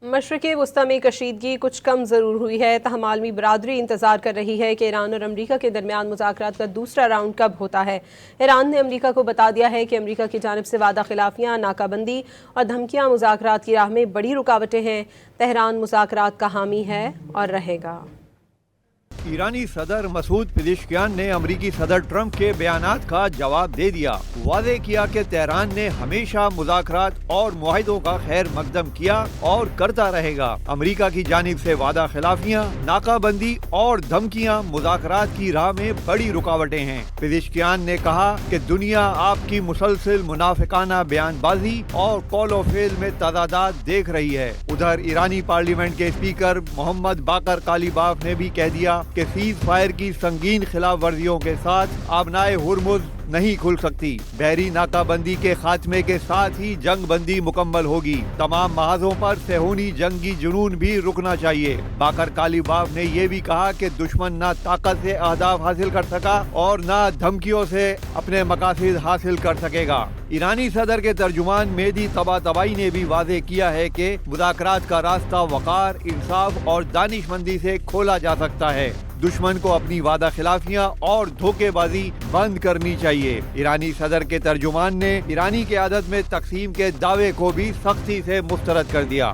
مشرقی وسطی میں کشیدگی کچھ کم ضرور ہوئی ہے، تاہم عالمی برادری انتظار کر رہی ہے کہ ایران اور امریکہ کے درمیان مذاکرات کا دوسرا راؤنڈ کب ہوتا ہے۔ ایران نے امریکہ کو بتا دیا ہے کہ امریکہ کی جانب سے وعدہ خلافیاں، ناکہ بندی اور دھمکیاں مذاکرات کی راہ میں بڑی رکاوٹیں ہیں۔ تہران مذاکرات کا حامی ہے اور رہے گا۔ ایرانی صدر مسعود پزشکیان نے امریکی صدر ٹرمپ کے بیانات کا جواب دے دیا۔ واضح کیا کہ تہران نے ہمیشہ مذاکرات اور معاہدوں کا خیر مقدم کیا اور کرتا رہے گا۔ امریکہ کی جانب سے وعدہ خلافیاں، ناکہ بندی اور دھمکیاں مذاکرات کی راہ میں بڑی رکاوٹیں ہیں۔ پزشکیان نے کہا کہ دنیا آپ کی مسلسل منافقانہ بیان بازی اور قول و فعل میں تضادات دیکھ رہی ہے۔ ادھر ایرانی پارلیمنٹ کے اسپیکر محمد باقر کالیباف نے بھی کہہ دیا کہ سیز فائر کی سنگین خلاف ورزیوں کے ساتھ آبنائے ہرمز نہیں کھل سکتی۔ بحری ناکہ بندی کے خاتمے کے ساتھ ہی جنگ بندی مکمل ہوگی۔ تمام محاذوں پر صہیونی جنگی جنون بھی رکنا چاہیے۔ باقر کالیباف نے یہ بھی کہا کہ دشمن نہ طاقت سے اہداف حاصل کر سکا اور نہ دھمکیوں سے اپنے مقاصد حاصل کر سکے گا۔ ایرانی صدر کے ترجمان مہدی طباطبائی نے بھی واضح کیا ہے کہ مذاکرات کا راستہ وقار، انصاف اور دانش مندی سے کھولا جا سکتا ہے۔ دشمن کو اپنی وعدہ خلافیاں اور دھوکے بازی بند کرنی چاہیے۔ ایرانی صدر کے ترجمان نے ایرانی قیادت میں تقسیم کے دعوے کو بھی سختی سے مسترد کر دیا۔